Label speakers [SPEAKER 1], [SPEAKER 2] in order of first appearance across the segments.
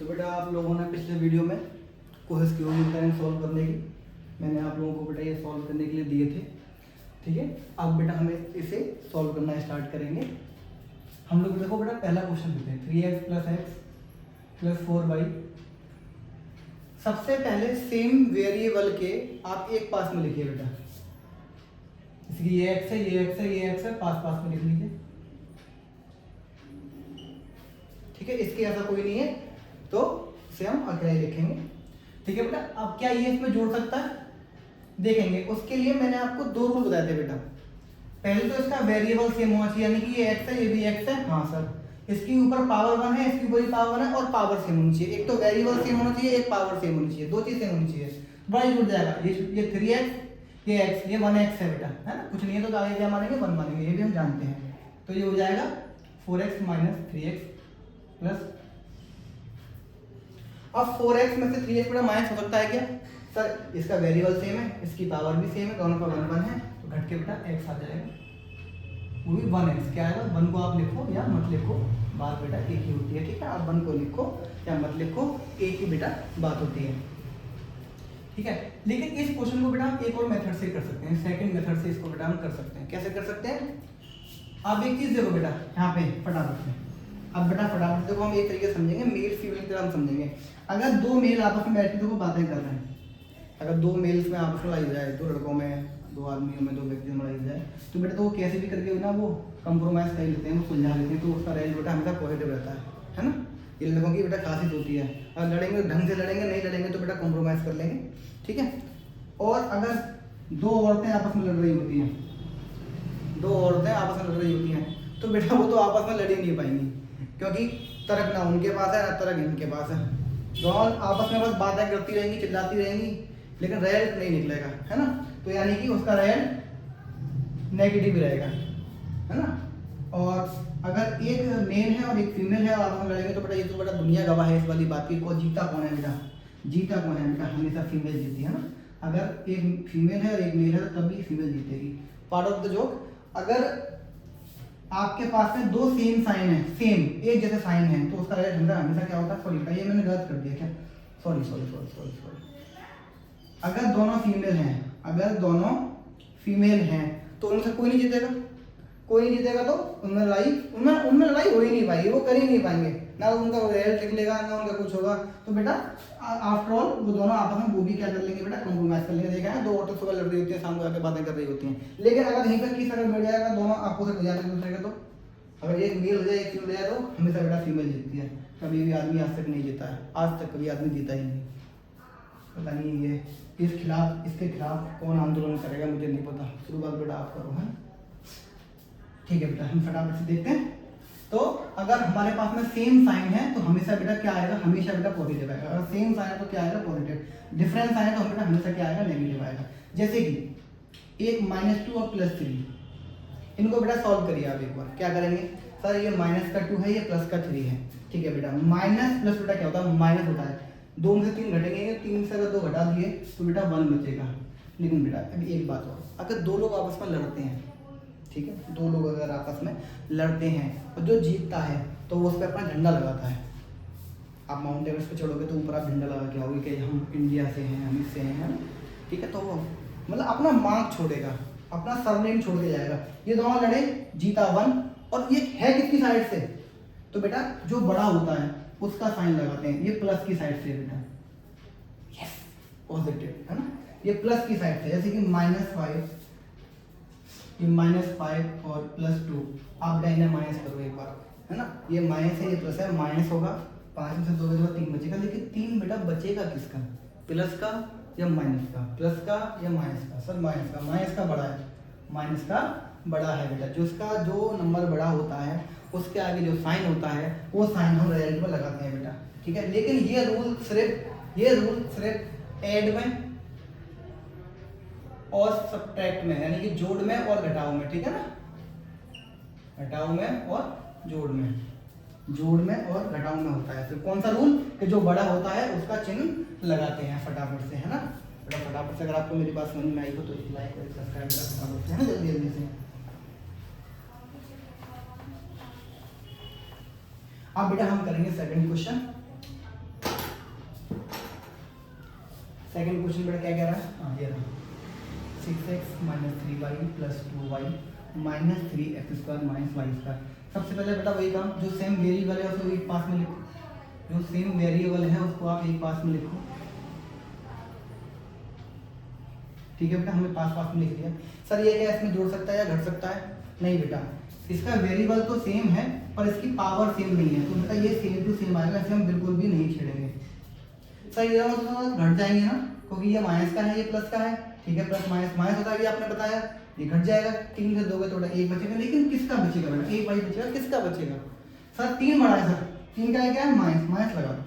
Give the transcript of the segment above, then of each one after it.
[SPEAKER 1] तो बेटा आप लोगों ने पिछले वीडियो में कोशिश की होगी टाइम सॉल्व करने की। मैंने आप लोगों को बेटा ये सॉल्व करने के लिए दिए थे, ठीक है। अब बेटा हमें इसे सॉल्व करना स्टार्ट करेंगे। हम लोग देखो बेटा पहला क्वेश्चन देते हैं 3x + x + 4y। सबसे पहले सेम वेरिएबल के आप एक पास में लिखिए बेटा। इसकी ये x है, ये x है, ये x है, पास पास में लिख लीजिए, ठीक है। इसके ऐसा कोई नहीं है तो इसे हम अकेले लिखेंगे, ठीक है बेटा। अब क्या ये इसमें जोड़ सकता है देखेंगे। उसके लिए मैंने आपको दो रूल बताए थे बेटा। पहले तो इसका वेरिएबल सेम होना चाहिए, यानी कि ये x है, ये भी x है। हाँ सर, इसके ऊपर पावर 1 है, इसके ऊपर पावर 1 है और पावर सेम होनी चाहिए। एक तो वेरिएबल सेम होना चाहिए, एक पावर सेम होनी चाहिए, दो चीज सेम होनी चाहिए, बड़ा जुड़ जाएगा। ये 3x, ये x, ये 1x है बेटा, है ना। कुछ नहीं है तो आगे क्या मानेंगे, 1 मानेंगे, ये भी हम जानते हैं। तो ये हो जाएगा 4x - 3x प्लस। अब 4x में से 3x बेटा माइनस हो सकता है क्या सर? इसका वेरिएबल सेम है, इसकी पावर भी सेम है, दोनों का 1 1 है, तो घट के बेटा x आ जाएगा, वो भी 1x। क्या आएगा? 1 को आप लिखो या मत लिखो, बात बेटा एक ही होती है, ठीक है। आप 1 को लिखो या मत लिखो, एक ही बेटा बात होती है, ठीक है। लेकिन इस क्वेश्चन को बेटा हम एक और मेथड से कर सकते हैं, सेकंड मेथड से इसको बेटा हम कर सकते हैं। कैसे कर सकते हैं? आप एक चीज देखो बेटा यहाँ पे फटाफट से। अब बेटा फटाफट देखो, हम एक तरीके से समझेंगे, मेल फीमेल की तरह हम समझेंगे। अगर दो मेल आपस में बैठ के देखो बातें कर रहे हैं, अगर दो मेल्स में आपस में लड़ाई जाए, दो लड़कों में, दो आदमियों में, दो व्यक्तियों में लड़ाई जाए, तो बेटा तो वो कैसे भी करके ना वो कंप्रोमाइज कर लेते हैं, वो सुलझा लेते हैं, तो उसका रिजल्ट बेटा हमेशा पॉजिटिव रहता है ना। ये लड़कों की बेटा खासियत होती है। अगर लड़ेंगे ढंग से लड़ेंगे, नहीं लड़ेंगे तो बेटा कॉम्प्रोमाइज़ कर लेंगे, ठीक है। और अगर दो औरतें आपस में लड़ रही होती हैं, दो औरतें आपस में लड़ रही होती हैं, तो बेटा वो तो आपस में लड़ ही नहीं पाएंगी, क्योंकि तर्क ना उनके पास है ना तर्क इनके पास है। दोनों आपस में बस बातें करती रहेंगी, चिल्लाती रहेंगी, लेकिन रिजल्ट नहीं निकलेगा, है ना। तो यानी कि उसका रिजल्ट नेगेटिव रहेगा, है ना। और अगर एक मेल है और एक फीमेल है और आपस में लड़ेंगे, तो बेटा ये तो बेटा दुनिया गवाह है इस वाली बात की। को जीता कौन है बेटा? जीता कौन है बेटा? हमेशा फीमेल जीती है ना। अगर एक फीमेल है और एक मेल है तो तभी फीमेल जीतेगी। पार्ट ऑफ द जोक, अगर आपके पास में दो सेम साइन है, सेम एक जैसे साइन है, तो उसका रिजल्ट हमेशा क्या होता है? सॉरी, ये मैंने गलत कर दिया क्या? सॉरी। अगर दोनों फीमेल हैं, अगर दोनों फीमेल हैं तो उनमें से कोई नहीं जीतेगा, कोई नहीं जीतेगा, तो उनमें लड़ाई हो ही नहीं पाएगी, वो कर ही नहीं पाएंगे ना, उनका रिजल्ट निकलेगा ना उनका कुछ होगा। तो बेटा आफ्टर ऑल वो दोनों आपस में वो भी क्या कर लेंगे बेटा? कॉम्प्रोमाइज कर लेंगे। देखा है, दो औरतें सुबह लड़ रही होती है, शाम को आके बातें कर रही होती हैं, लेकिन अगर यहीं पर किस तरह बैठ जाएगा, दोनों अपोजिट हो जाते हैं दूसरे के, तो अगर एक मेल हो जाए एक फीमेल हो जाए, तो हमेशा बेटा फीमेल जीतती है। कभी भी आदमी आज तक नहीं जीता है, आज तक कभी आदमी जीता ही नहीं। पता नहीं ये इसके खिलाफ कौन आंदोलन करेगा, मुझे नहीं पता। शुरुआत बेटा आप करो, है ठीक है बेटा। हम फटाफट से देखते हैं। तो अगर हमारे पास में सेम साइन है तो हमेशा बेटा क्या आएगा? हमेशा बेटा पॉजिटिव आएगा। अगर सेम साइन है तो क्या आएगा? पॉजिटिव। डिफरेंस आएगा तो बेटा हमेशा क्या आएगा? नेगेटिव आएगा। जैसे कि एक -2 और +3, इनको बेटा सॉल्व करिए आप एक बार। क्या करेंगे सर? ये -2 है, ये +3 है, ठीक है बेटा। माइनस प्लस बेटा क्या होता है? माइनस होता है। 2 में से 3 घटेंगे, 3 से अगर 2 घटा दिए तो बेटा 1 बचेगा। लेकिन बेटा अभी एक बात और, अगर दो लोग आपस में लड़ते हैं, ठीक है, दो लोग अगर आपस में लड़ते हैं और जो जीतता है तो वो उस पर अपना झंडा लगाता है। आप माउंट एवरेस्ट पे चढ़ोगे तो ऊपर आप झंडा लगा के आओगे कि हम इंडिया से हैं, हम इससे हैं, है ना, ठीक है। तो वो मतलब अपना मार्क छोड़ेगा, अपना सरनेम छोड़ के जाएगा। ये दोनों लड़े, जीता 1, और ये है किसकी साइड से? तो बेटा जो बड़ा होता है उसका साइन लगाते हैं। ये प्लस की साइड से बेटा, यस, पॉजिटिव, है ना। ये प्लस की साइड से, जैसे कि -5, ये -5 और +2, आप बेटा इन्हें माइनस करो एक बार, है ना। ये माइनस है, ये प्लस है, माइनस होगा, 5 में से 2 के बाद 3 बचेगा। लेकिन 3 बेटा बचेगा किसका? प्लस का या माइनस का? प्लस का या माइनस का? सर माइनस का। माइनस का बड़ा है, माइनस का बड़ा है बेटा। जिसका जो नंबर बड़ा होता है उसके आगे जो साइन होता है वो साइन हम रिजल्ट में लगाते हैं बेटा, ठीक है। लेकिन ये रूल सिर्फ ऐड में और सब्ट्रैक्ट में, यानी कि जोड़ में और घटाव में, ठीक है ना। घटाव में और जोड़ में, जोड़ में और घटाव में होता है। फिर कौन सा रूल? कि जो बड़ा होता है उसका चिन्ह लगाते हैं फटाफट से, है ना बेटा। फटाफट से, अगर आपको मेरी बात समझ में आई हो तो एक लाइक और सब्सक्राइब फटाफट से, है ना, जल्दी जल्दी से। अब बेटा हम करेंगे सेकंड क्वेश्चन। सेकंड क्वेश्चन बेटा क्या कह रहा है, हाँ ये रहा 6x minus 3y plus 2y minus 3x square minus y square. सबसे पहले बेटा वही काम, जो सेम वेरिएबल है उसको एक पास में लिखो, जो सेम वेरिएबल है उसको आप एक पास में लिखो। ठीक है बेटा, हमने पास में लिख दिया। सर ये क्या इसमें जोड़ सकता है या घट सकता है? नहीं बेटा, इसका वेरिएबल तो सेम है पर इसकी पावर सेम नहीं है, तो बेटा ये सेम टू सेम आएगा, इसे हम बिल्कुल भी नहीं छेड़ेंगे। सर ये मतलब घट जाएंगे ना, क्योंकि ये माइनस का है ये प्लस का है। ठीक है, प्लस माइनस माइनस होता है, ये आपने बताया, ये घट जाएगा। 3 से 2 का थोड़ा 1 बचेगा, लेकिन किसका बचेगा बेटा? एक वाई बचेगा, किसका बचेगा? सर 3 बड़ा है, सर 3 का क्या है माइनस, माइनस लगा दो,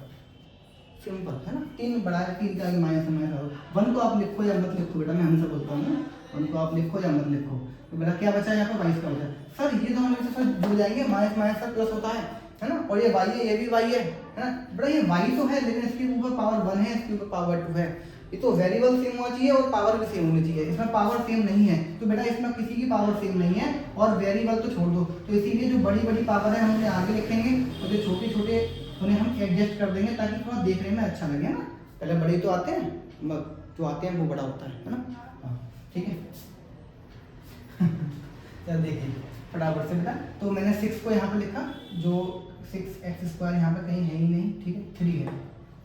[SPEAKER 1] सिंपल है ना। 3 बड़ा है, 3 का माइनस माइनस। 1 को आप लिखो या मत लिखो बेटा, मैं हमेशा बोलता हूँ ना, 1 को आप लिखो या मत लिखो। तो बेटा क्या बचा है यहाँ पर? 22 का बचा। सर ये दोनों में से जुड़ जाएंगे, माइनस माइनस सर प्लस होता है ना, और ये वाई है, ये भी वाई है ना बेटा। ये वाई तो है लेकिन इसके ऊपर पावर 1 है, इसके ऊपर पावर 2 है। ये तो वेरिएबल सेम होना चाहिए और पावर भी सेम होनी चाहिए, इसमें पावर सेम नहीं है, तो बेटा इसमें किसी की पावर सेम नहीं है, और वेरिएबल तो छोड़ दो। तो इसीलिए जो बड़ी बड़ी पावर है हम उन्हें आगे लिखेंगे, और जो छोटे छोटे उन्हें हम एडजस्ट कर देंगे, ताकि थोड़ा देखने में अच्छा लगे ना। पहले बड़े तो आते हैं, जो आते हैं वो बड़ा होता है ना। हाँ ठीक है। चल देखिए फटाफट से बेटा, तो मैंने 6 को यहाँ पे लिखा, जो 6x स्क्वायर यहाँ पे कहीं है ही नहीं, ठीक है 3 है,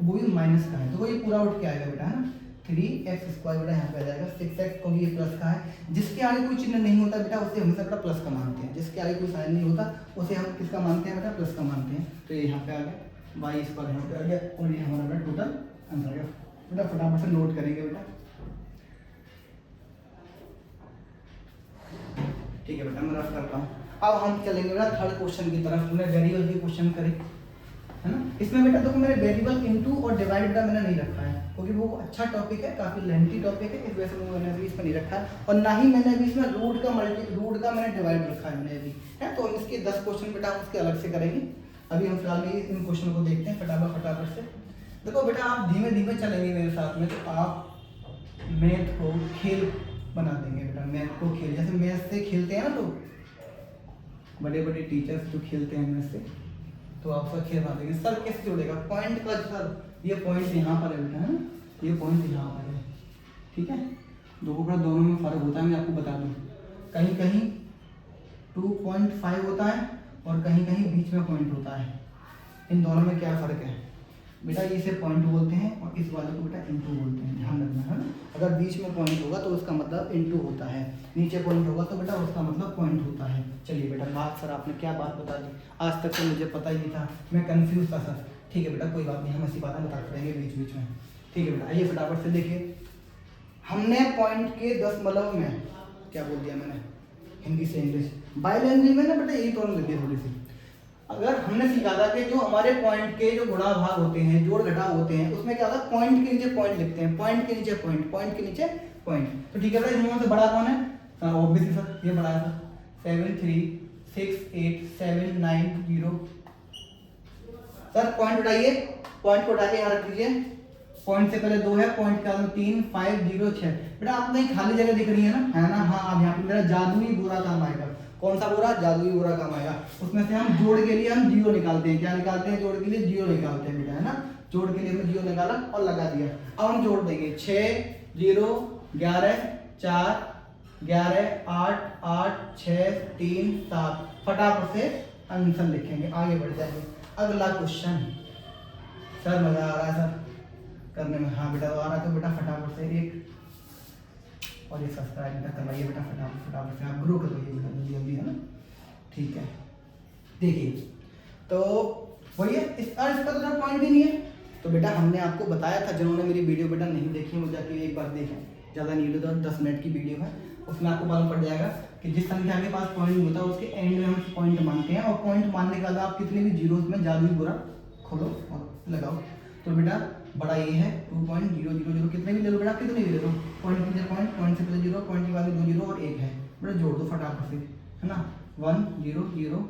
[SPEAKER 1] वो भी माइनस का है, तो ये पूरा उठ के आएगा बेटा, है ना। 3x स्क्वायर बेटा यहाँ पे आ जाएगा, 6x को भी ये प्लस का है। जिसके आगे कोई चिन्ह नहीं होता बेटा उसे हमेशा बेटा प्लस का मानते हैं, जिसके आगे कोई साइन नहीं होता उसे हम किसका मानते हैं बेटा? प्लस का मानते हैं। तो ये यहाँ पे आ गया, वाई स्क्वायर यहाँ पे आ गया, और ये हमारा बेटा टोटल आंसर आ गया। बेटा फटाफट से नोट करेंगे बेटा, ठीक है बेटा, मैं रफ करता हूँ। अब हम चलेंगे बेटा थर्ड क्वेश्चन की तरफ। मैंने वेरिएबल के क्वेश्चन करे, है ना। इसमें बेटा देखो मैंने वेरिएबल इनटू और डिवाइड बेटा मैंने नहीं रखा है, क्योंकि वो अच्छा टॉपिक है, काफी लेंथी टॉपिक है, इस वजह से मैंने अभी इसमें नहीं रखा है। और ना ही मैंने अभी इसमें रूट का मैंने डिवाइड रखा है मैंने अभी, है। तो हम इसके 10 क्वेश्चन बेटा हम उसके अलग से करेंगे। अभी हम फिलहाल में इन क्वेश्चन को देखते हैं फटाफट से। देखो बेटा आप धीमे धीमे चलेंगे मेरे साथ में, तो आप मैथ को खेल बना देंगे बेटा। मैथ को खेल, जैसे मैथ से खेलते हैं ना लोग, बड़े बड़े टीचर्स जो खेलते हैं मैथ से, तो आप सब खेल बना देंगे। सर कैसे जोड़ेगा? पॉइंट का, सर ये पॉइंट यहाँ पर है बेटा, है ना, ये पॉइंट यहाँ पर है, ठीक है। दोनों में फर्क होता है, मैं आपको बता दूँ। कहीं कहीं 2.5 होता है और कहीं कहीं बीच में पॉइंट होता है। इन दोनों में क्या फ़र्क है बेटा? इसे पॉइंट बोलते हैं और इस वाले को बेटा इनटू बोलते हैं, ध्यान रखना है ना। अगर बीच में पॉइंट होगा तो उसका मतलब इनटू होता है, नीचे पॉइंट होगा तो बेटा उसका मतलब पॉइंट होता है। चलिए बेटा, बात सर आपने क्या बात बता दी, आज तक तो मुझे पता ही नहीं था, मैं कंफ्यूज था सर। ठीक है बेटा, कोई बात नहीं, हम ऐसी बातें बताते रहेंगे बीच बीच में। ठीक है बेटा, आइए फटाफट से देखिए। हमने पॉइंट के दशमलव में क्या बोल दिया मैंने, हिंदी से इंग्लिश, बाय लैंग्वेज में ना बेटा यही प्रॉब्लम लगी है थोड़ी सी। अगर हमने सीखा था कि जो हमारे पॉइंट के जो गुणा भाग होते हैं, जोड़ घटाव होते हैं, उसमें क्या होता है, पॉइंट के नीचे पॉइंट लिखते हैं, पॉइंट के नीचे पॉइंट, पॉइंट के नीचे पॉइंट। तो ठीक है बेटा, इनमें से बड़ा कौन है? ऑब्वियसली सर ये बड़ा है सर, 7 3 6 8 7 9 0। सर पॉइंट उठाइए, पॉइंट को उठा के यहाँ रख दीजिए। पॉइंट से पहले 2 है, पॉइंट के बाद 3 5 0 6। बेटा आपको कहीं खाली जगह दिख रही है ना, है ना। हाँ, अब यहाँ पे मेरा जादुई बोरा काम आएगा। कौन सा बोरा? जादुई बोरा काम आएगा। उसमें से हम जोड़ के लिए हम 0 निकालते हैं। क्या निकालते हैं? जोड़ के लिए 0 निकालते हैं बेटा, है ना। जोड़ के लिए हमने 0 निकाला और लगा दिया। अब हम जोड़ देंगे 6 0 11 4 11 8 8 6 3 7। फटाफट से आंसर लिखेंगे, आगे बढ़ जाएंगे। अगला क्वेश्चन। सर मजा आ रहा है सर करने में? हाँ बेटा आ रहा है, तो बेटा फटाफट से एक और ये सब्सक्राइब बेटा करवाइए बेटा, फटाफट से आप ग्रो करवाइए बेटा जल्दी जल्दी, है ना। ठीक है, देखिए तो वही है, इसका तो पॉइंट भी नहीं है। तो बेटा हमने आपको बताया था, जिन्होंने मेरी वीडियो बेटा नहीं देखी वो जाके एक बार देखें, ज़्यादा नहीं होता, 10 मिनट की वीडियो है, उसमें आपको मालूम पड़ जाएगा कि जिस संख्या के पास पॉइंट होता है उसके एंड में हम पॉइंट मानते हैं। और पॉइंट मानने के बाद आप कितने भी जीरो में जादुई बोरा खोलो और लगाओ। तो बेटा बड़ा ये है 2.000, कितने भी ले लो बेटा, कितने भी ले लो, पॉइंट के पॉइंट, पॉइंट से पहले 0, पॉइंट के बाद 2 0 और 1 है बेटा, जोड़ दो फटाफट से, है ना। 1 0 0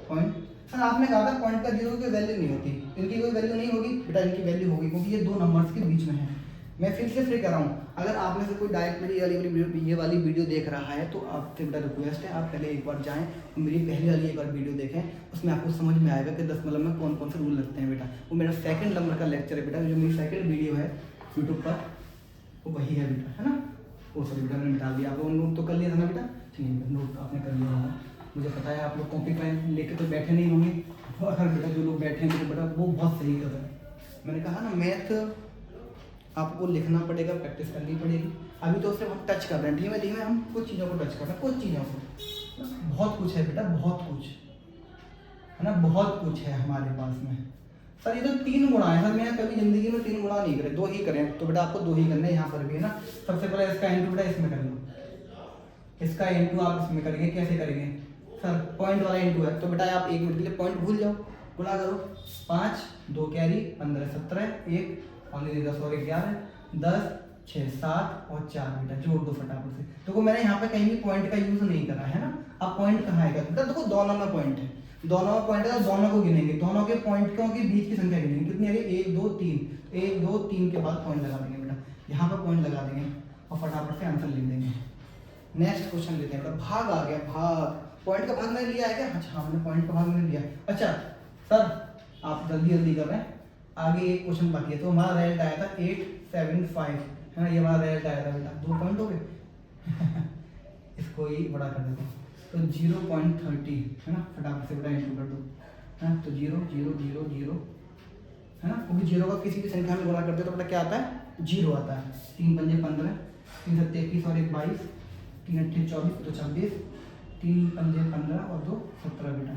[SPEAKER 1] पॉइंट। सर आपने कहा था पॉइंट का 0 की वैल्यू नहीं होती, इनकी कोई वैल्यू नहीं होगी बेटा, इनकी वैल्यू होगी क्योंकि ये 2 नंबर्स के बीच में है। मैं फिर से कर रहा हूँ, अगर आप में से कोई डायरेक्ट मेरी ये वाली वीडियो देख रहा है तो आपसे बेटा रिक्वेस्ट है, आप पहले एक बार जाएं और मेरी पहले वाली एक बार वीडियो देखें, उसमें आपको समझ में आएगा कि दशमलव में कौन कौन से रूल लगते हैं बेटा। वो मेरा सेकंड नंबर का लेक्चर है बेटा, जो मेरी सेकंड वीडियो है यूट्यूब पर, वो वही है बेटा, है ना। वो सॉरी बेटा मैंने मिटा दिया, आप लोगों ने नोट तो कर लिया था ना बेटा, चलिए नोट आपने कर लिया होगा, मुझे पता है आप लोग कॉपी पेन लेके तो बैठे नहीं होंगे, तो अगर बेटा जो लोग बैठे हैं तो बेटा वो बहुत सही कर रहे हैं। मैंने कहा ना मैथ आपको लिखना पड़ेगा, प्रैक्टिस करनी पड़ेगी। अभी तो सिर्फ हम टच कर रहे हैं, धीमे धीमे हम कुछ चीज़ों को टच कर रहे हैं, कुछ चीज़ों को, बहुत कुछ है बेटा, बहुत कुछ है ना, बहुत कुछ है हमारे पास में। सर ये तो 3 गुणा है सर, मैं कभी जिंदगी में 3 गुणा नहीं करे, 2 ही करें, तो बेटा आपको 2 ही करने हैं यहाँ पर भी, है ना। सबसे पहले इसका इंटू बेटा इसमें कर लो, इसका इंटू आप इसमें करेंगे, कैसे करेंगे सर, पॉइंट वाला इंटू है, तो बेटा आप 1 मिनट के लिए पॉइंट भूल जाओ, गुणा करो, 5 2 कैरी 15 17 1 10 और 11 10 6 7 और 4 बेटा जोड़ दो फटाफट से। देखो मैंने यहाँ पे कहीं भी पॉइंट का यूज नहीं करा है ना, अब पॉइंट कहाँ आएगा बेटा, देखो दोनों में पॉइंट है, दोनों में पॉइंट है, दोनों को गिनेंगे, दोनों के पॉइंटों के बीच की संख्या गिनेंगे, कितनी आ गई 1 2 3, 1 2 3 के बाद पॉइंट लगा देंगे बेटा, यहाँ पर पॉइंट लगा देंगे और फटाफट से आंसर लिख देंगे। नेक्स्ट क्वेश्चन लेते हैं बेटा, भाग आ गया, भाग, पॉइंट का भाग मैंने लिया है क्या, अच्छा हमने पॉइंट का भाग मैंने लिया, अच्छा सर आप जल्दी जल्दी कर रहे हैं, आगे एक क्वेश्चन बाकी है, तो हमारा रिजल्ट आया था 875, है ना, ये हमारा रिजल्ट आया था बेटा, 2 पॉइंट हो गए इसको ही बड़ा कर देते हैं, तो 0.30 है ना, फटाफट से बेटा इंटू कर दो, है ना, तो 0 0 0 0 है ना, क्योंकि 0 का किसी भी संख्या में गुणा करते हैं तो बेटा क्या आता है 0 आता है, 3 पंजे 15 3 7 21 और 1 22 3 8 24 तो 26 3 पंजे 15 और 2 17 बेटा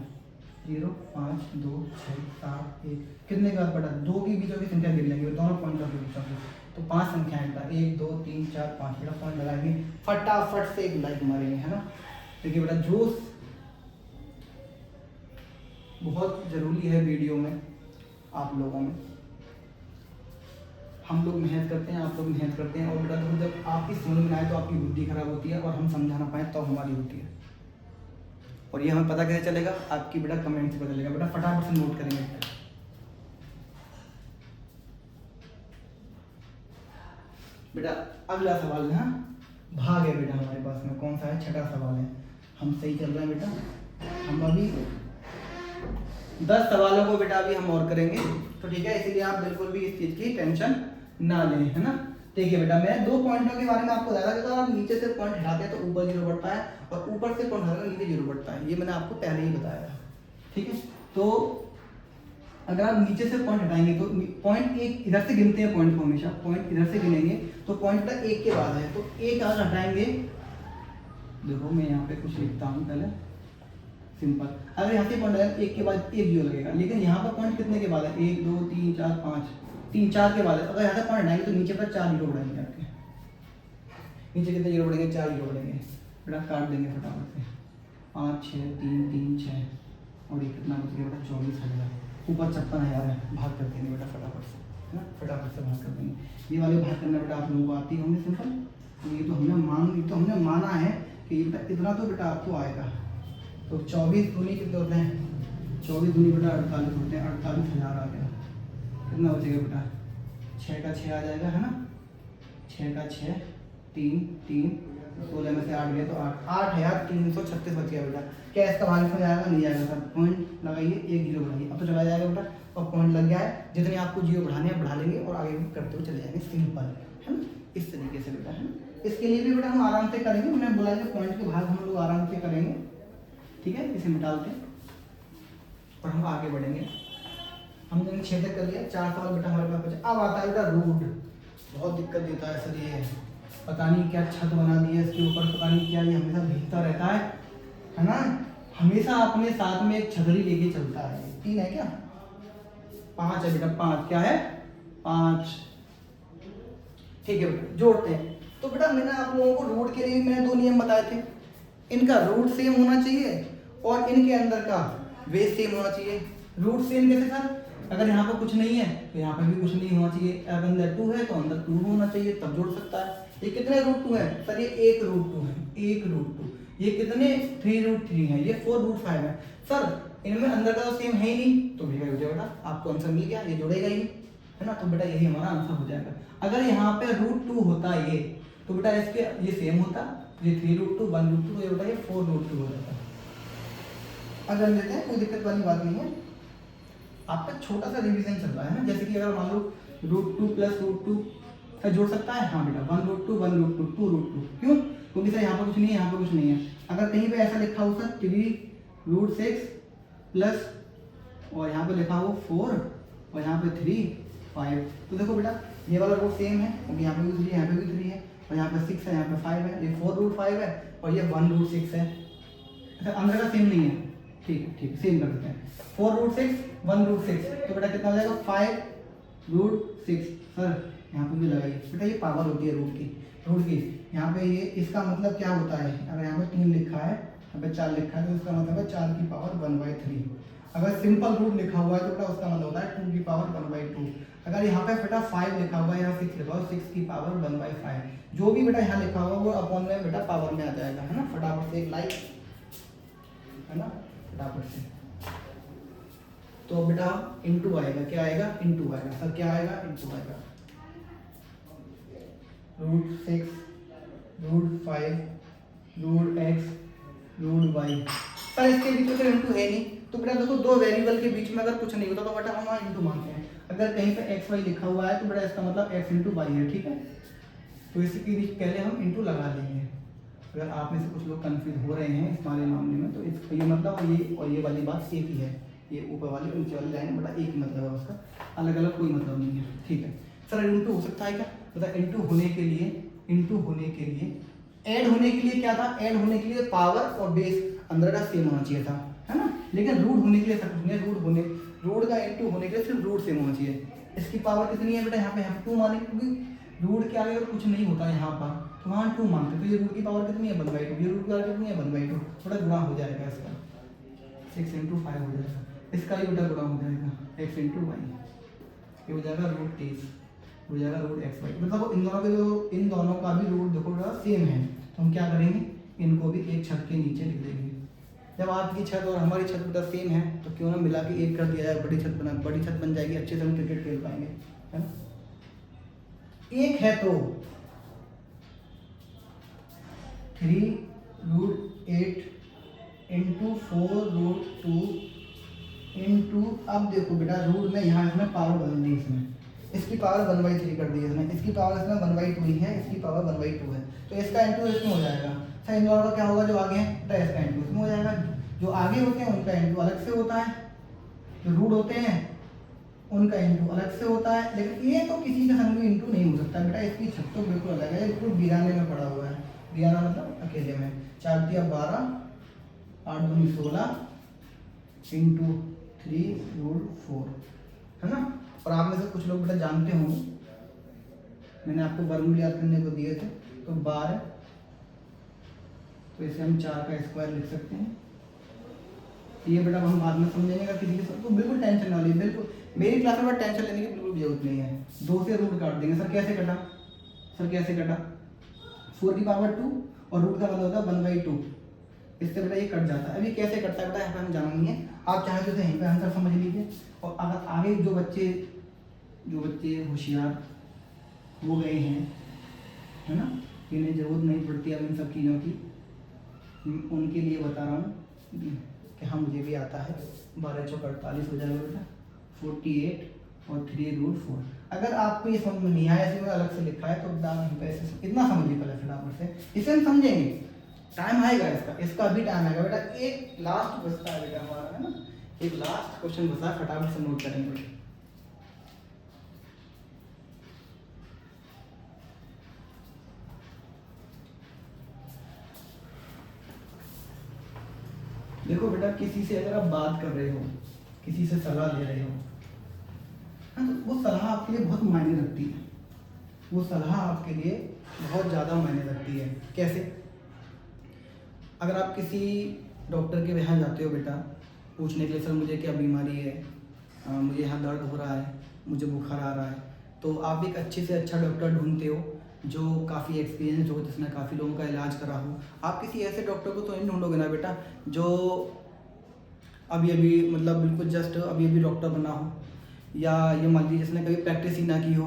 [SPEAKER 1] 0 5 2 6 7 1 कितने के बाद बेटा 2 के बीचों की संख्या गिन लेंगे दोनों पॉइंट के बीचों की, तो 5 संख्याएं बेटा 1 2 3 4 5 बेटा पॉइंट लगाएंगे, फटाफट से एक लाइक मारेंगे, है ना। देखिए बेटा जोश बहुत जरूरी है वीडियो में, आप लोगों में, हम लोग मेहनत करते हैं, आप लोग मेहनत करते हैं, और बेटा देखो जब आपकी समझ में आए तो आपकी बुद्धि खराब होती है, और हम समझा ना पाए तो हमारी होती है, और ये हमें पता कैसे चलेगा, आपकी बेटा कमेंट से पता चलेगा, बेटा फटाफट से नोट करेंगे। बेटा अगला सवाल है, भाग है बेटा हमारे पास में, कौन सा है, 6ठा सवाल है, हम सही चल रहे हैं बेटा, हम अभी 10 सवालों को बेटा अभी हम और करेंगे, तो ठीक है, इसीलिए आप बिल्कुल भी इस चीज़ की टेंशन ना लें, है ना। देखिए बेटा मैं 2 पॉइंटों के बारे में आपको बताया था, अगर आप नीचे से पॉइंट हटाते हैं तो ऊपर 0 बढ़ता है, और ऊपर से पॉइंट हटाते नीचे 0 बढ़ता है, ये मैंने आपको पहले ही बताया था, ठीक है। तो अगर आप नीचे से पॉइंट हटाएंगे तो पॉइंट एक इधर से गिनते हैं, पॉइंट को हमेशा पॉइंट इधर से गिनेंगे, तो पॉइंट बेटा 1 के बाद है, तो 1 अगर हटाएंगे, देखो मैं यहाँ पे कुछ लिखता हूँ पहले, सिंपल, अगर यहाँ से पॉइंट आएगा 1 के बाद 1 0 लगेगा, लेकिन यहाँ पर पॉइंट कितने के बाद है, 1 2 3 4 5 3 4 के बाद है, अगर यहाँ से पॉइंट आएंगे तो नीचे पर 4 0 बढ़ेंगे, आपके नीचे कितने 0 बढ़ेंगे, 4 0 बढ़ेंगे, बेटा काट देंगे फटाफट से, 5 6 3 3 6 और ये कितना बच गया बेटा 24,000, ऊपर 56,000 है, भाग कर देंगे बेटा फटाफट से, है ना, फटाफट से भाग कर देंगे, ये वाले भाग करना बेटा आप लोगों को आती होंगे सिंपल, तो ये तो हमने माना है कि इतना तो बेटा आपको आएगा, तो 24 दूनी कितने होते हैं, 24 दूनी बेटा 48 होते हैं, 48,000 आ गया, कितना बचेगा बेटा 6 का 6 आ जाएगा, है ना, 6 का 6 3 3 16 में से 8 गया तो 8,336 बच गया बेटा। क्या इसका भाग में जाएगा, नहीं जाएगा सर, पॉइंट लगाइए 1 0 बढ़ाइए, अब तो चला जाएगा बेटा, और पॉइंट लग गया है, जितने आपको 0 बढ़ाने हैं बढ़ा लेंगे और आगे भी करते हुए चले जाएंगे, सिंपल है ना, इस तरीके से बेटा, है ना। इसके लिए भी बेटा हम आराम से करेंगे, उन्होंने बोला कि पॉइंट के भाग हम लोग आराम से करेंगे, ठीक है, इसे मिटाते हैं और हम आगे बढ़ेंगे। हमने 6 तक कर लिया, 4 सवाल बेटा हमारे पास बचा, अब आता है बेटा रूट, बहुत दिक्कत देता है सर, ये पता नहीं क्या छत बना दी है इसके ऊपर, पता नहीं क्या, ये हमेशा भीगता रहता है ना, हमेशा अपने साथ में एक छतरी लेके चलता है। 3 है क्या, 5 है बेटा, 5 क्या है 5, ठीक है बेटा जोड़ते हैं। तो बेटा मैंने आप लोगों को रूट के लिए मैंने 2 नियम बताए थे, इनका रूट सेम होना चाहिए और इनके अंदर का बेस सेम होना चाहिए। रूट सेम कैसे सर, अगर यहाँ पर कुछ नहीं है तो यहाँ पर भी कुछ नहीं होना चाहिए, अगर अंदर 2 है तो अंदर 2 होना चाहिए, तब जोड़ सकता है। ये कितने रूट 2 है सर, ये 1 रूट 2 है, 1 रूट 2, ये कितने 3 रूट 3 है, ये 4 रूट 5 है सर, इनमें अंदर का तो सेम है ही नहीं, तो भैया हो जाएगा बेटा, आपको आंसर मिल गया, ये जुड़ेगा ही, है ना, तो बेटा यही हमारा आंसर हो जाएगा। अगर यहाँ पे रूट 2 होता ये, तो बेटा इसके ये सेम होता, ये 3 रूट 2 1 रूट 2, ये बेटा ये 4 रूट 2 हो जाता। अगर लेते हैं कोई दिक्कत वाली बात नहीं है, आपका छोटा सा रिवीजन चल रहा है ना, जैसे कि अगर मान लो रूट 2 प्लस रूट 2 सर जोड़ सकता है? हाँ बेटा, 1√2 1√2 2√2। क्यों? क्योंकि सर यहाँ पर कुछ नहीं है, यहाँ पर कुछ नहीं है। अगर कहीं पे ऐसा लिखा हो सर 3√6 प्लस और यहाँ पे लिखा हो 4 और यहाँ पे 3 5, तो देखो बेटा ये वाला रूट सेम है क्योंकि यहाँ पे भी 3 है, यहाँ पे भी 3 है और यहाँ पे 6 है, यहाँ पे 5 है। ये 4√5 है और ये 1√6 है। अच्छा अंदर का सेम नहीं है, ठीक है सेम कर देते हैं। 4√6 1√6 तो बेटा कितना हो जाएगा 5√6। सर यहाँ पे भी लगाइए बेटा, ये पावर होती है रूट की। यहाँ पे ये इसका मतलब क्या होता है, अगर यहाँ पे 3 लिखा है, यहाँ पे 4 लिखा है तो इसका मतलब है 4 की पावर 1/3। अगर सिंपल रूट लिखा हुआ है तो बेटा उसका मतलब होता है 2 की पावर 1/2। अगर यहाँ पे बेटा 5 लिखा हुआ है या 6 लिखा हुआ है, 6 की पावर 1/5। जो भी बेटा यहाँ लिखा हुआ वो अपॉन में बेटा पावर में आ जाएगा, है ना। फटाफट से एक लाइक, है ना, फटाफट से। तो बेटा इनटू आएगा, क्या आएगा? इनटू आएगा। सर क्या आएगा? इनटू आएगा। √6 √5 √x √y। सर इसके बीच में तो इनटू है नहीं, तो बेटा देखो दो वेरिएबल के बीच में अगर कुछ नहीं होता तो बेटा हम वहाँ इनटू मानते हैं। अगर कहीं पे एक्स वाई लिखा हुआ है तो बेटा इसका मतलब x इंटू वाई है, ठीक है। तो इसके बीच पहले हम इनटू लगा देंगे। अगर आप में से कुछ लोग कंफ्यूज हो रहे हैं इस वाले मामले में तो इस ये मतलब और ये वाली बात एक ही है। ये ऊपर वाली और नीचे वाली लाइन बड़ा एक ही मतलब है उसका, अलग अलग कोई मतलब नहीं है, ठीक है। सर इनटू हो सकता है क्या? मतलब इनटू होने के लिए ऐड होने के लिए क्या था? ऐड होने के लिए पावर और बेस अंदर का सेम होना चाहिए था, है ना। लेकिन रूट होने के लिए सब कुछ नहीं, रूट का इनटू होने के लिए सिर्फ रूट सेम होना चाहिए। इसकी पावर कितनी है बेटा? यहाँ पे हम 2 मानेंगे क्योंकि रूट के आगे कुछ नहीं होता है यहाँ पर, तो वहाँ 2 मानते। तो ये रूट की पावर कितनी है? 1/2। ये रूट की पावर कितनी है? 1/2। थोड़ा गुणा हो जाएगा इसका, 6 × 5 हो जाएगा। इसका भी बेटा गुणा हो जाएगा, x × y। ये हो जाएगा √30, हो जाएगा √xy। मतलब इन दोनों का भी रूट देखो बेटा सेम है, तो हम क्या करेंगे? इनको भी एक छत के नीचे लिख देंगे। जब आपकी छत और हमारी छत बेटा सेम है तो क्यों ना मिला के एक कर दिया जाए, बड़ी छत बन जाएगी, अच्छे से हम क्रिकेट खेल पाएंगे, है ना। एक है तो 3√8 × 4√2 × अब देखो बेटा रूट में यहाँ इसमें पावर बदल दी, इसकी पावर 1/3 कर दी है इसमें, इसकी पावर इसमें 1/2 ही है, इसकी पावर 1/2 है, तो इसका इनटू इसमें हो जाएगा। सर इन दोनों का क्या होगा? जो आगे है तो इसका इनटू इसमें हो जाएगा। जो आगे होते हैं उनका इनटू अलग से होता है, जो रूट होते हैं उनका इनटू अलग से होता है। लेकिन ये तो किसी के संग भी इनटू नहीं हो सकता बेटा, इसकी छत तो बिल्कुल अलग है, बिल्कुल बिराने में पड़ा हुआ है। बिराना मतलब अकेले में। 4 × 12 8 × 16 × 3√4, है ना। और आप में से कुछ लोग बेटा जानते होंगे, मैंने आपको वर्गमूल याद करने को दिए थे, तो 12, तो इसे हम 4 का स्क्वायर लिख सकते हैं। ये बेटा हम बाद में समझेंगे किसी के साथ, तो बिल्कुल टेंशन ना लीजिए, बिल्कुल मेरी क्लास में टेंशन लेने की बिल्कुल जरूरत नहीं है। 2 से रूट काट देंगे। सर कैसे कटा? 4 की पावर 2 और रूट का मतलब होता है 1/2, इससे बेटा ये कट जाता है। अभी कैसे कटता है बेटा यहाँ पे हमें जाना नहीं है, आप चाहे तो यहीं पे आंसर समझ लीजिए। और अगर आगे जो बच्चे होशियार हो गए हैं, है ना, इन्हें जरूरत नहीं पड़ती अब इन सब चीज़ों की, उनके लिए बता रहा हूँ कि हाँ मुझे भी आता है। 12 × 48 हो जाएगा बेटा 48 और 3√4। अगर आपको ये समझ में नहीं आया, इसमें अलग से लिखा है तो इतना समझिए पहले फटाफट से, इसे हम समझेंगे, टाइम आएगा इसका भी टाइम आएगा बेटा। एक लास्ट बचता है बेटा हमारा, है ना, एक लास्ट क्वेश्चन बचा है, फटाफट से नोट करेंगे। देखो बेटा किसी से अगर आप बात कर रहे हो, किसी से सलाह ले रहे हो, हाँ, तो वो सलाह आपके लिए बहुत मायने रखती है, वो सलाह आपके लिए बहुत ज़्यादा मायने रखती है। कैसे? अगर आप किसी डॉक्टर के यहाँ जाते हो बेटा पूछने के लिए, सर मुझे क्या बीमारी है, मुझे यहाँ दर्द हो रहा है, मुझे बुखार आ रहा है, तो आप एक अच्छे से अच्छा डॉक्टर ढूंढते हो जो काफ़ी एक्सपीरियंस हो, जिसने काफ़ी लोगों का इलाज करा हो। आप किसी ऐसे डॉक्टर को तो नहीं ढूंढोगे ना बेटा जो अभी मतलब बिल्कुल जस्ट अभी डॉक्टर बना हो, या ये मान लीजिए जिसने कभी प्रैक्टिस ही ना की हो,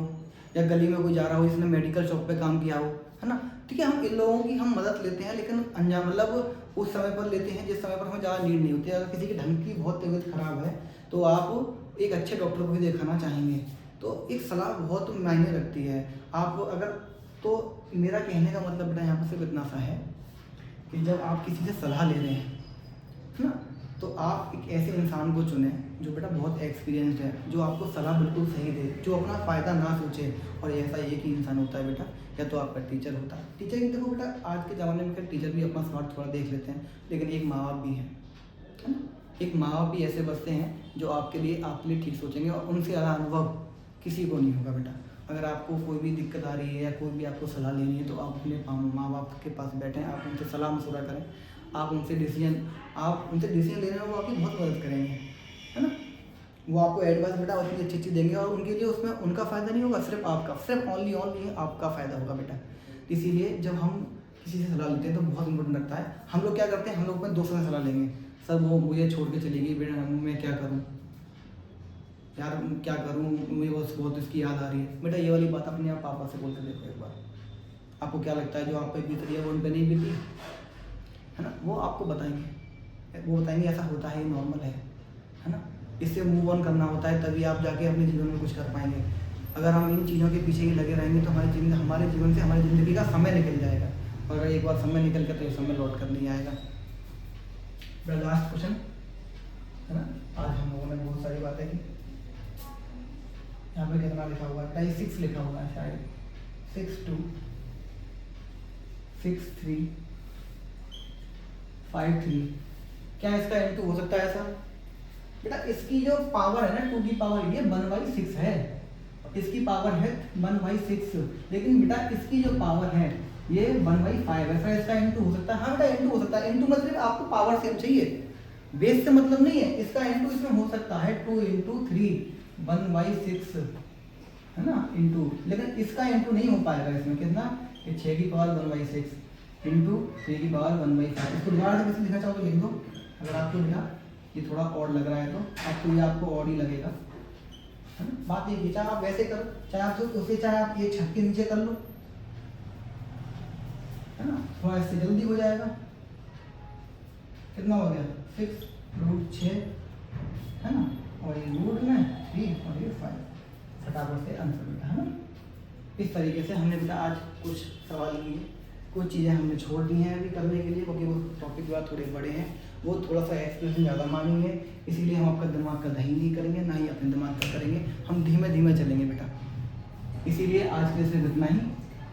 [SPEAKER 1] या गली में कोई जा रहा हो जिसने मेडिकल शॉप पे काम किया हो, है ना। ठीक है, हम इन लोगों की हम मदद लेते हैं, लेकिन अंजाम मतलब उस समय पर लेते हैं जिस समय पर हमें ज़्यादा नीड नहीं होती है। अगर किसी की ढंग की बहुत तबीयत खराब है तो आप एक अच्छे डॉक्टर को भी दिखाना चाहेंगे, तो एक सलाह बहुत मायने रखती है। आप अगर, तो मेरा कहने का मतलब बेटा यहाँ पर सिर्फ इतना सा है कि जब आप किसी से सलाह ले रहे हैं, है ना, तो आप एक ऐसे इंसान को चुनें जो बेटा बहुत एक्सपीरियंस्ड है, जो आपको सलाह बिल्कुल सही दे, जो अपना फ़ायदा ना सोचे। और ऐसा एक ही इंसान होता है बेटा, या तो आपका टीचर होता है। टीचर की देखो बेटा, आज के ज़माने में टीचर भी अपना स्वार्थ थोड़ा देख लेते हैं, लेकिन एक माँ बाप भी है ना। एक माँ बाप भी ऐसे बसते हैं जो आपके लिए ठीक सोचेंगे, और उनसे ज़्यादा अनुभव किसी को नहीं होगा बेटा। अगर आपको कोई भी दिक्कत आ रही है या कोई भी आपको सलाह लेनी है, तो आप अपने माँ बाप के पास बैठें, आप उनसे सलाह मशवरा करें, आप उनसे डिसीजन लेने में वो आपकी बहुत मदद करेंगे, है ना। वो आपको एडवाइस बेटा उतनी अच्छी देंगे, और उनके लिए उसमें उनका फ़ायदा नहीं होगा, सिर्फ आपका, सिर्फ ओनली आपका फ़ायदा होगा बेटा। इसीलिए जब हम किसी से सलाह लेते हैं तो बहुत इंपॉर्टेंट लगता है। हम लोग क्या करते हैं, हम लोग अपने दोस्तों से सलाह लेंगे, सर वो मुझे छोड़ के चली गई बेटा, मैं क्या करूँ यार, क्या करूँ, मुझे बहुत इसकी याद आ रही है। बेटा ये वाली बात अपने आप पापा से बोल के देखो एक बार। आपको क्या लगता है जो आप पे बीत रही है वो उन पर नहीं बीती, है ना। वो आपको बताएंगे ऐसा होता है, नॉर्मल है ना। इससे मूव ऑन करना होता है, तभी आप जाके अपने जीवन में कुछ कर पाएंगे। अगर हम इन चीज़ों के पीछे ही लगे रहेंगे तो हमारे जीवन से हमारी ज़िंदगी का समय निकल जाएगा, और अगर एक बार समय निकल गया तो ये समय लौट कर नहीं आएगा। मेरा लास्ट क्वेश्चन है ना, आज हम लोगों ने बहुत सारी बातें की। यहाँ पे कितना लिखा हुआ है, 6 लिखा हुआ है शायद, 6 2 6 3 5 3। क्या इसका n2 हो सकता है ऐसा बेटा? इसकी जो पावर है ना 2 की पावर, ये 1/6 है, इसकी पावर है 1/6, लेकिन बेटा इसकी जो पावर है ये 1/5 है, फिर इसका n2 हो सकता है। हाँ बेटा n2 हो सकता है। n2 मतलब आपको पावर सेम चाहिए, बेस से मतलब नहीं है। इसका n2 इसमें हो सकता है 2 × 3 1/6, है ना, इंटू, लेकिन इसका इंटू नहीं हो पाएगा इसमें। कितना, कि 6 की पावर 1/6 इंटू 3 की पावर 1/5। इसको दोबारा से कैसे लिखना चाहो तो लिख दो। अगर आपको बेटा ये थोड़ा और लग रहा है तो आपको और ही लगेगा, है ना। बात ये, चाहे आप वैसे करो, चाहे आप उसे, चाहे आप ये 6 के नीचे कर लो, है ना, थोड़ा इससे जल्दी हो जाएगा। कितना हो गया, 6√6, है ना, और ये रूट में 3 और ये 5, फटाफट से आंसर बेटा, है ना। इस तरीके से हमने बेटा आज कुछ सवाल किए, कुछ चीज़ें हमने छोड़ दी हैं अभी करने के लिए, क्योंकि वो टॉपिक जो थोड़े बड़े हैं, वो थोड़ा सा एक्सप्रेशन ज़्यादा मांगेंगे, इसीलिए हम आपका दिमाग का दही नहीं करेंगे, ना ही अपने दिमाग का करेंगे, हम धीमे धीमे चलेंगे बेटा। इसीलिए आज के सिर्फ इतना ही।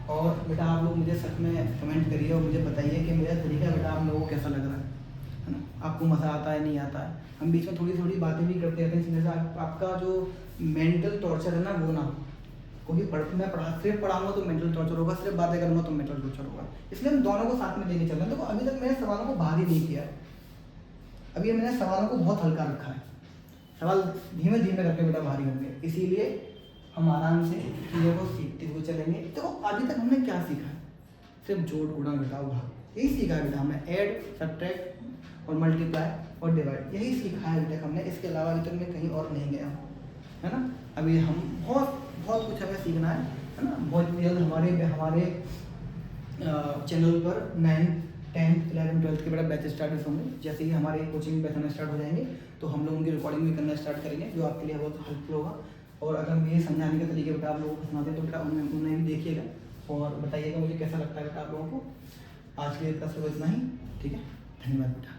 [SPEAKER 1] और बेटा आप लोग मुझे सच में कमेंट करिए और मुझे बताइए कि मेरा तरीका बेटा आप लोगों को कैसा लग रहा है ना, आपको मज़ा आता है नहीं आता है। हम बीच में थोड़ी थोड़ी बातें भी करते रहते हैं, जैसे आपका जो मेंटल टॉर्चर है ना वो ना, क्योंकि सिर्फ पढ़ाऊंगा तो मेंटल टॉर्चर होगा, सिर्फ बातें करूंगा तो मेंटल टॉर्चर होगा। इसलिए हम दोनों को साथ में लेके चल रहे हैं। देखो अभी तक मैंने सवालों को भारी नहीं किया है, अभी मैंने सवालों को बहुत हल्का रखा है। सवाल धीमे धीमे करके बेटा भारी होंगे, इसीलिए हम आराम से चीज़ों को सीखते हुए चलेंगे। तो अभी तक हमने क्या सीखा है, सिर्फ जोड़, गुणा, घटाव, भाग, यही सीखा है बेटा हमने। ऐड, सब्ट्रैक्ट और मल्टीप्लाई और डिवाइड, यही सीखा है अभी तक हमने। इसके अलावा अभी तक मैं कहीं और नहीं गया हूँ, है ना। अभी हम बहुत कुछ हमें सीखना है ना। बहुत जल्द हमारे चैनल पर 9th 10th 11th 12th के बेटा बैच स्टार्ट होंगे। जैसे ही हमारे कोचिंग बैच होना स्टार्ट हो जाएंगे तो हम लोग उनकी रिकॉर्डिंग भी करना स्टार्ट करेंगे, जो आपके लिए बहुत हेल्पफुल होगा। और अगर मेरे समझाने के तरीके बेटा आप लोगों को सुनाते हैं तो बेटा उन्हें भी देखिएगा और बताइएगा मुझे कैसा लगता है बेटा आप लोगों को। आज के लिए सिर्फ इतना ही, ठीक है, धन्यवाद बेटा।